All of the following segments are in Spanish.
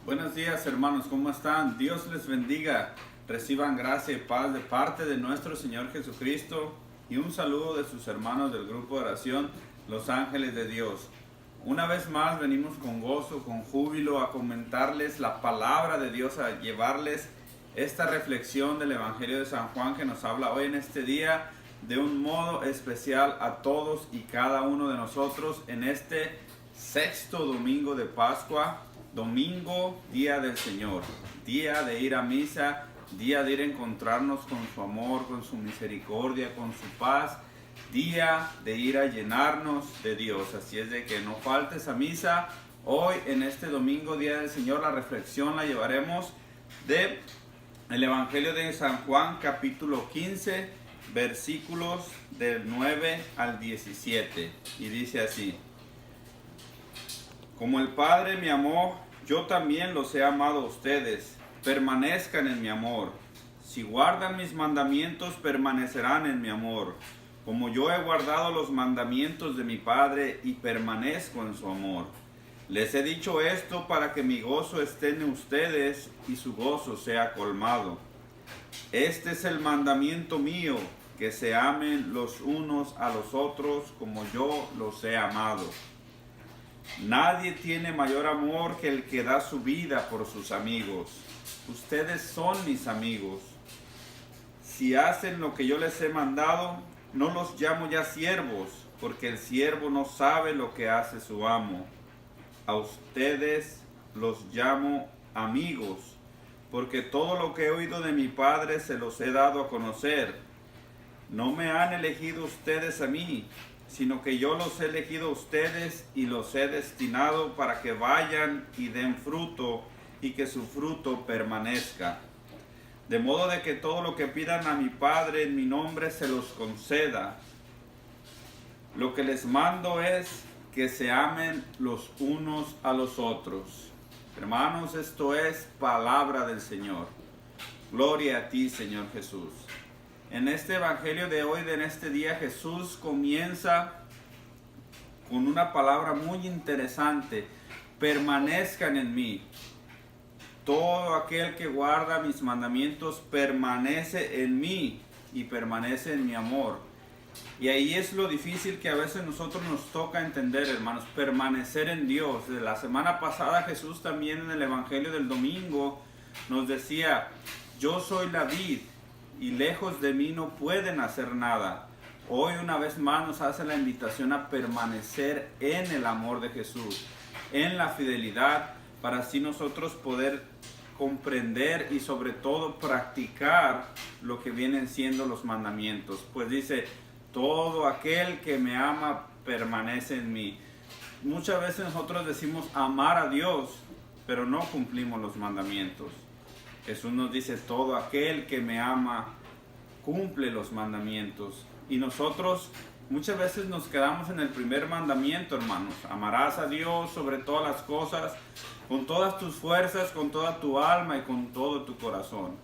Buenos días, hermanos, ¿cómo están? Dios les bendiga. Reciban gracia y paz de parte de nuestro Señor Jesucristo y un saludo de sus hermanos del grupo de oración Los Ángeles de Dios. Una vez más venimos con gozo, con júbilo a comentarles la palabra de Dios, a llevarles esta reflexión del Evangelio de San Juan que nos habla hoy en este día de un modo especial a todos y cada uno de nosotros en este sexto domingo de Pascua. Domingo, día del Señor, día de ir a misa, día de ir a encontrarnos con su amor, con su misericordia, con su paz, día de ir a llenarnos de Dios. Así es de que no faltes a misa. Hoy en este domingo, día del Señor, la reflexión la llevaremos de el Evangelio de San Juan, capítulo 15, versículos del 9 al 17. Y dice así: Como el Padre me amó, yo también los he amado a ustedes. Permanezcan en mi amor. Si guardan mis mandamientos, permanecerán en mi amor. Como yo he guardado los mandamientos de mi Padre y permanezco en su amor. Les he dicho esto para que mi gozo esté en ustedes y su gozo sea colmado. Este es el mandamiento mío, que se amen los unos a los otros como yo los he amado. Nadie tiene mayor amor que el que da su vida por sus amigos. Ustedes son mis amigos. Si hacen lo que yo les he mandado, no los llamo ya siervos, porque el siervo no sabe lo que hace su amo. A ustedes los llamo amigos, porque todo lo que he oído de mi Padre se los he dado a conocer. No me han elegido ustedes a mí, sino que yo los he elegido a ustedes y los he destinado para que vayan y den fruto y que su fruto permanezca. De modo de que todo lo que pidan a mi Padre en mi nombre se los conceda. Lo que les mando es que se amen los unos a los otros. Hermanos, esto es palabra del Señor. Gloria a ti, Señor Jesús. En este evangelio de hoy, en este día, Jesús comienza con una palabra muy interesante: permanezcan en mí. Todo aquel que guarda mis mandamientos permanece en mí y permanece en mi amor. Y ahí es lo difícil que a veces nosotros nos toca entender, hermanos, permanecer en Dios. De la semana pasada Jesús también en el evangelio del domingo nos decía: yo soy la vid y lejos de mí no pueden hacer nada. Hoy una vez más nos hace la invitación a permanecer en el amor de Jesús, en la fidelidad, para así nosotros poder comprender y sobre todo practicar lo que vienen siendo los mandamientos. Pues dice: todo aquel que me ama permanece en mí. Muchas veces nosotros decimos amar a Dios, pero no cumplimos los mandamientos. Jesús nos dice: todo aquel que me ama cumple los mandamientos. Y nosotros muchas veces nos quedamos en el primer mandamiento, hermanos: amarás a Dios sobre todas las cosas, con todas tus fuerzas, con toda tu alma y con todo tu corazón.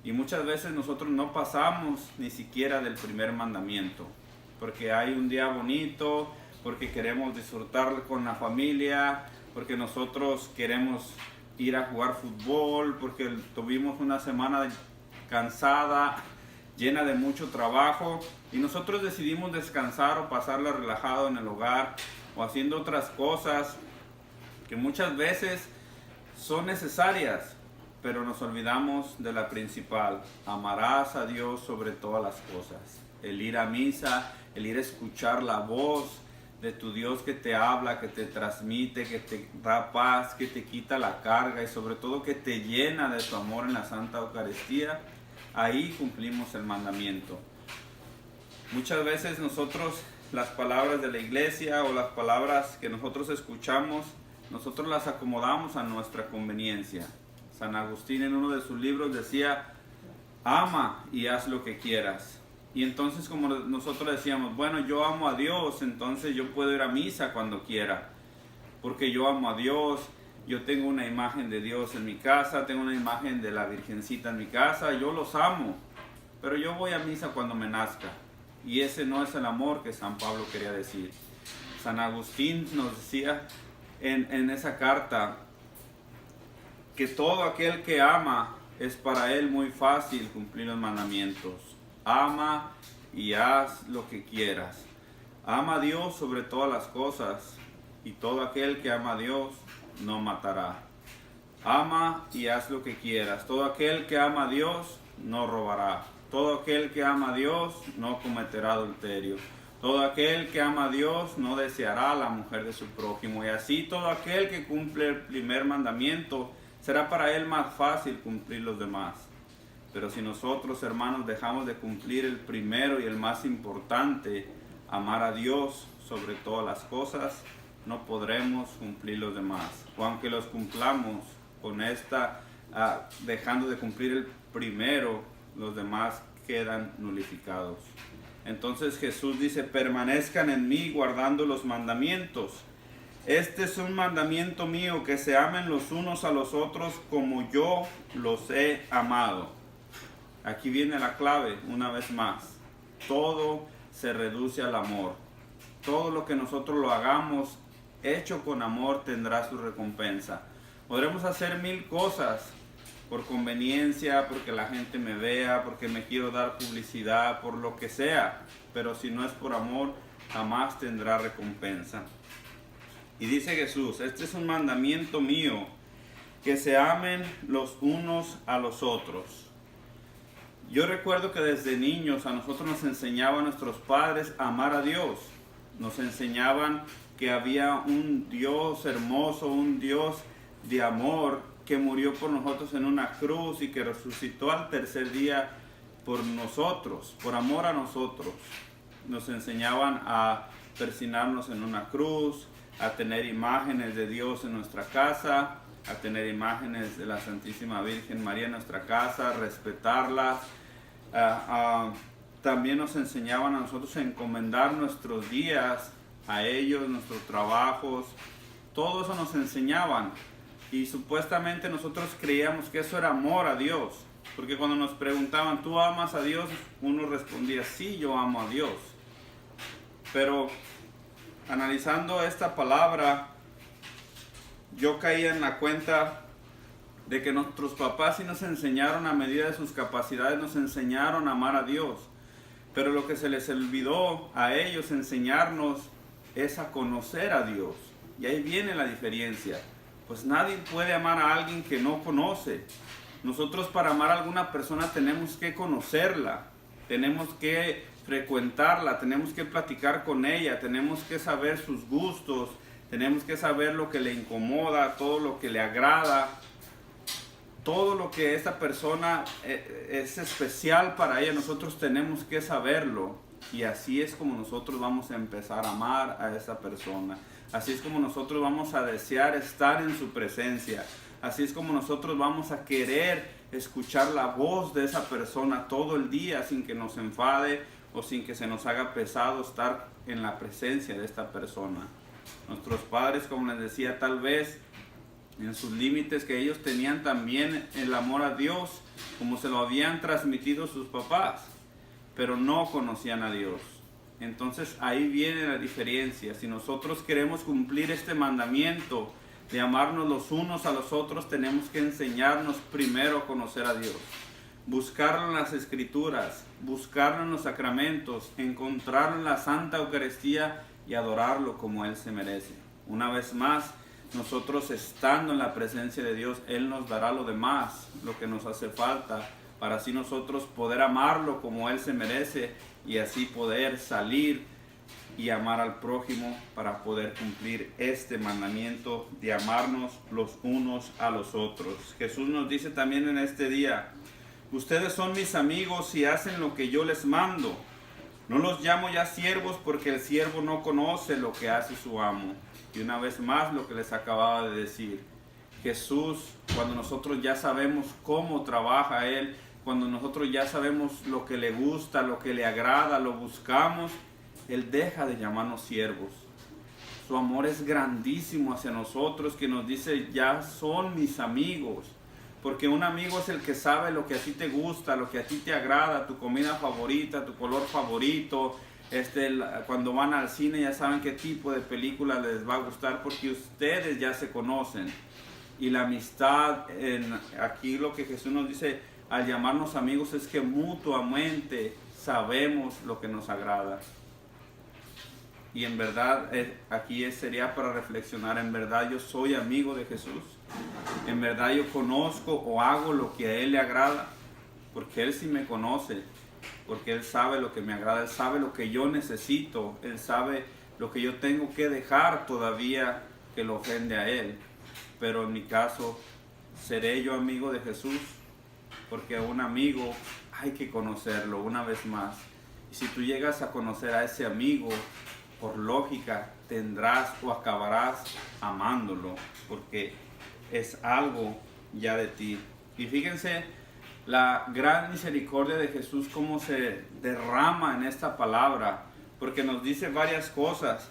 Y muchas veces nosotros no pasamos ni siquiera del primer mandamiento, porque hay un día bonito, porque queremos disfrutar con la familia, porque nosotros queremos ir a jugar fútbol, porque tuvimos una semana cansada, llena de mucho trabajo, y nosotros decidimos descansar o pasarla relajado en el hogar o haciendo otras cosas que muchas veces son necesarias, pero nos olvidamos de la principal: amarás a Dios sobre todas las cosas. El ir a misa, el ir a escuchar la voz de tu Dios que te habla, que te transmite, que te da paz, que te quita la carga y sobre todo que te llena de su amor en la Santa Eucaristía. Ahí cumplimos el mandamiento. Muchas veces nosotros las palabras de la iglesia o las palabras que nosotros escuchamos, nosotros las acomodamos a nuestra conveniencia. San Agustín en uno de sus libros decía: ama y haz lo que quieras. Y entonces, como nosotros decíamos, bueno, yo amo a Dios, entonces yo puedo ir a misa cuando quiera, porque yo amo a Dios, yo tengo una imagen de Dios en mi casa, tengo una imagen de la Virgencita en mi casa, yo los amo, pero yo voy a misa cuando me nazca. Y ese no es el amor que San Pablo quería decir. San Agustín nos decía en esa carta: que todo aquel que ama es para él muy fácil cumplir los mandamientos. Ama y haz lo que quieras. Ama a Dios sobre todas las cosas, y todo aquel que ama a Dios no matará. Ama y haz lo que quieras. Todo aquel que ama a Dios no robará. Todo aquel que ama a Dios no cometerá adulterio. Todo aquel que ama a Dios no deseará a la mujer de su prójimo. Y así todo aquel que cumple el primer mandamiento, será para él más fácil cumplir los demás. Pero si nosotros, hermanos, dejamos de cumplir el primero y el más importante, amar a Dios sobre todas las cosas, no podremos cumplir los demás. O aunque los cumplamos con dejando de cumplir el primero, los demás quedan nulificados. Entonces Jesús dice, permanezcan en mí guardando los mandamientos. Este es un mandamiento mío, que se amen los unos a los otros como yo los he amado. Aquí viene la clave una vez más. Todo se reduce al amor. Todo lo que nosotros lo hagamos hecho con amor tendrá su recompensa. Podremos hacer 1000 cosas por conveniencia, porque la gente me vea, porque me quiero dar publicidad, por lo que sea, pero si no es por amor, jamás tendrá recompensa. Y dice Jesús, este es un mandamiento mío, que se amen los unos a los otros. Yo recuerdo que desde niños a nosotros nos enseñaban nuestros padres a amar a Dios. Nos enseñaban que había un Dios hermoso, un Dios de amor, que murió por nosotros en una cruz y que resucitó al tercer día por nosotros, por amor a nosotros. Nos enseñaban a persignarnos en una cruz, a tener imágenes de Dios en nuestra casa, a tener imágenes de la Santísima Virgen María en nuestra casa, respetarlas. También nos enseñaban a nosotros a encomendar nuestros días a ellos, nuestros trabajos. Todo eso nos enseñaban. Y supuestamente nosotros creíamos que eso era amor a Dios. Porque cuando nos preguntaban, ¿tú amas a Dios? Uno respondía, sí, yo amo a Dios. Pero analizando esta palabra, yo caía en la cuenta de que nuestros papás sí nos enseñaron a medida de sus capacidades, nos enseñaron a amar a Dios. Pero lo que se les olvidó a ellos enseñarnos es a conocer a Dios. Y ahí viene la diferencia. Pues nadie puede amar a alguien que no conoce. Nosotros para amar a alguna persona tenemos que conocerla, tenemos que frecuentarla, tenemos que platicar con ella, tenemos que saber sus gustos, tenemos que saber lo que le incomoda, todo lo que le agrada, todo lo que esta persona es especial para ella. Nosotros tenemos que saberlo, y así es como nosotros vamos a empezar a amar a esa persona. Así es como nosotros vamos a desear estar en su presencia. Así es como nosotros vamos a querer escuchar la voz de esa persona todo el día, sin que nos enfade o sin que se nos haga pesado estar en la presencia de esta persona. Nuestros padres, como les decía, tal vez en sus límites que ellos tenían también el amor a Dios, como se lo habían transmitido sus papás, pero no conocían a Dios. Entonces ahí viene la diferencia. Si nosotros queremos cumplir este mandamiento de amarnos los unos a los otros, tenemos que enseñarnos primero a conocer a Dios, buscarlo en las Escrituras, buscarlo en los sacramentos, encontrarlo en la Santa Eucaristía y adorarlo como Él se merece. Una vez más, nosotros estando en la presencia de Dios, Él nos dará lo demás, lo que nos hace falta, para así nosotros poder amarlo como Él se merece y así poder salir y amar al prójimo, para poder cumplir este mandamiento de amarnos los unos a los otros. Jesús nos dice también en este día, ustedes son mis amigos si hacen lo que yo les mando. No los llamo ya siervos, porque el siervo no conoce lo que hace su amo. Y una vez más lo que les acababa de decir, Jesús, cuando nosotros ya sabemos cómo trabaja Él, cuando nosotros ya sabemos lo que le gusta, lo que le agrada, lo buscamos, Él deja de llamarnos siervos. Su amor es grandísimo hacia nosotros, que nos dice, ya son mis amigos. Porque un amigo es el que sabe lo que a ti te gusta, lo que a ti te agrada, tu comida favorita, tu color favorito. Cuando van al cine ya saben qué tipo de película les va a gustar, porque ustedes ya se conocen. Y la amistad, aquí lo que Jesús nos dice al llamarnos amigos es que mutuamente sabemos lo que nos agrada. Y en verdad, aquí sería para reflexionar, en verdad yo soy amigo de Jesús. En verdad yo conozco o hago lo que a Él le agrada, porque Él sí me conoce, porque Él sabe lo que me agrada, Él sabe lo que yo necesito, Él sabe lo que yo tengo que dejar todavía que lo ofende a Él. Pero en mi caso, ¿seré yo amigo de Jesús? Porque a un amigo hay que conocerlo una vez más. Y si tú llegas a conocer a ese amigo, por lógica tendrás o acabarás amándolo, porque es algo ya de ti. Y fíjense la gran misericordia de Jesús, cómo se derrama en esta palabra, porque nos dice varias cosas.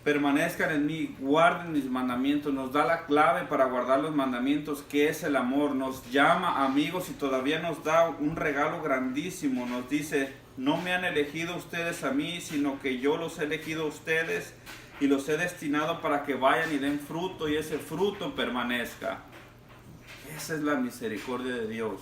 Permanezcan en mí, guarden mis mandamientos, nos da la clave para guardar los mandamientos, que es el amor. Nos llama amigos y todavía nos da un regalo grandísimo. Nos dice: no me han elegido ustedes a mí, sino que yo los he elegido a ustedes y los he destinado para que vayan y den fruto, y ese fruto permanezca. Esa es la misericordia de Dios.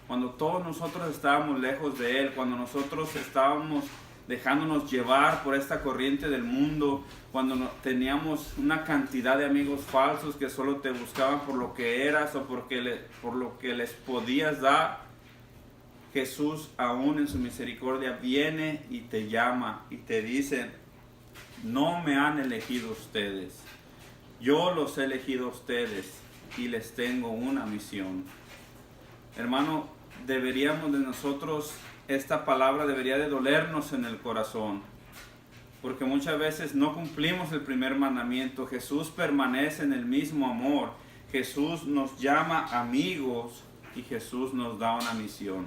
Cuando todos nosotros estábamos lejos de Él, cuando nosotros estábamos dejándonos llevar por esta corriente del mundo, cuando teníamos una cantidad de amigos falsos que solo te buscaban por lo que eras o por lo que les podías dar, Jesús, aún en su misericordia, viene y te llama y te dice: no me han elegido ustedes, yo los he elegido a ustedes y les tengo una misión. Hermano, deberíamos de nosotros, esta palabra debería de dolernos en el corazón, porque muchas veces no cumplimos el primer mandamiento. Jesús permanece en el mismo amor, Jesús nos llama amigos y Jesús nos da una misión.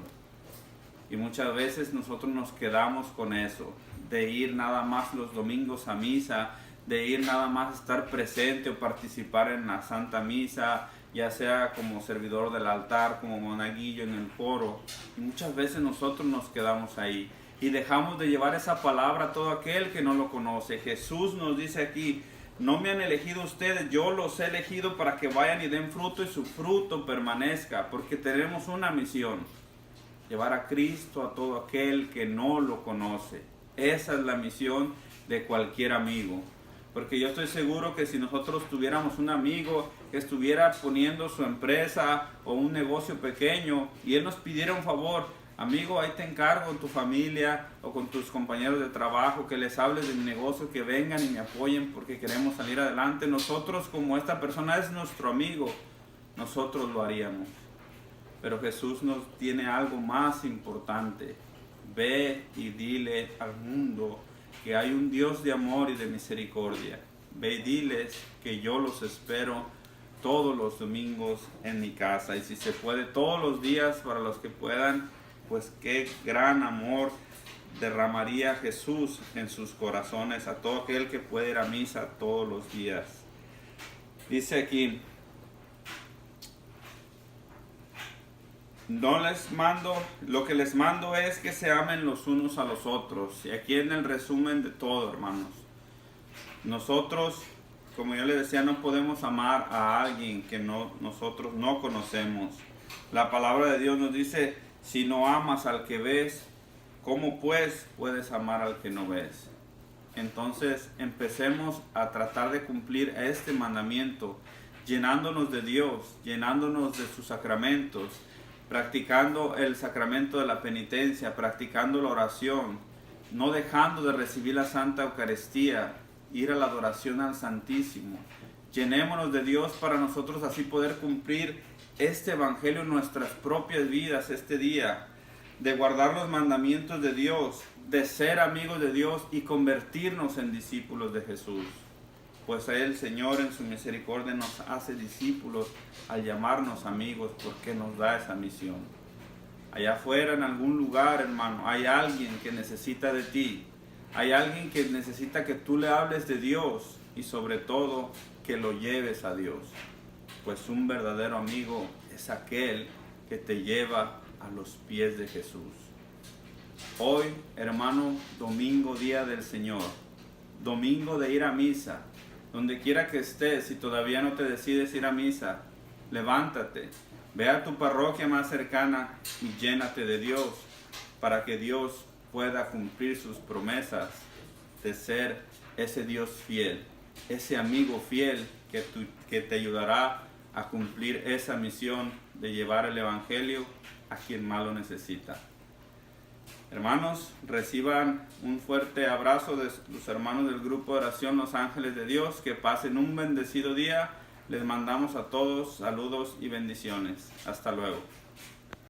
Y muchas veces nosotros nos quedamos con eso, de ir nada más los domingos a misa, de ir nada más a estar presente o participar en la Santa Misa, ya sea como servidor del altar, como monaguillo en el coro. Y muchas veces nosotros nos quedamos ahí y dejamos de llevar esa palabra a todo aquel que no lo conoce. Jesús nos dice aquí: no me han elegido ustedes, yo los he elegido para que vayan y den fruto y su fruto permanezca, porque tenemos una misión: llevar a Cristo a todo aquel que no lo conoce. Esa es la misión de cualquier amigo. Porque yo estoy seguro que si nosotros tuviéramos un amigo que estuviera poniendo su empresa o un negocio pequeño y él nos pidiera un favor: amigo, ahí te encargo con tu familia o con tus compañeros de trabajo, que les hables de mi negocio, que vengan y me apoyen porque queremos salir adelante. Nosotros, como esta persona es nuestro amigo, nosotros lo haríamos. Pero Jesús nos tiene algo más importante: ve y dile al mundo que hay un Dios de amor y de misericordia. Ve y diles que yo los espero todos los domingos en mi casa, y si se puede todos los días para los que puedan. Pues qué gran amor derramaría Jesús en sus corazones a todo aquel que puede ir a misa todos los días. Dice aquí: no les mando, lo que les mando es que se amen los unos a los otros. Y aquí en el resumen de todo, hermanos, nosotros, como yo les decía, no podemos amar a alguien que nosotros no conocemos. La palabra de Dios nos dice: si no amas al que ves, ¿cómo pues puedes amar al que no ves? Entonces empecemos a tratar de cumplir este mandamiento, llenándonos de Dios, llenándonos de sus sacramentos, practicando el sacramento de la penitencia, practicando la oración, no dejando de recibir la Santa Eucaristía, ir a la adoración al Santísimo. Llenémonos de Dios para nosotros así poder cumplir este evangelio en nuestras propias vidas este día, de guardar los mandamientos de Dios, de ser amigos de Dios y convertirnos en discípulos de Jesús. Pues el Señor en su misericordia nos hace discípulos al llamarnos amigos, porque nos da esa misión. Allá afuera, en algún lugar, hermano, hay alguien que necesita de ti. Hay alguien que necesita que tú le hables de Dios y sobre todo que lo lleves a Dios. Pues un verdadero amigo es aquel que te lleva a los pies de Jesús. Hoy, hermano, domingo, día del Señor, domingo de ir a misa, Donde quiera que estés, si todavía no te decides ir a misa, levántate, ve a tu parroquia más cercana y llénate de Dios, para que Dios pueda cumplir sus promesas de ser ese Dios fiel, ese amigo fiel que te ayudará a cumplir esa misión de llevar el Evangelio a quien más lo necesita. Hermanos, reciban un fuerte abrazo de los hermanos del grupo de oración Los Ángeles de Dios. Que pasen un bendecido día. Les mandamos a todos saludos y bendiciones. Hasta luego.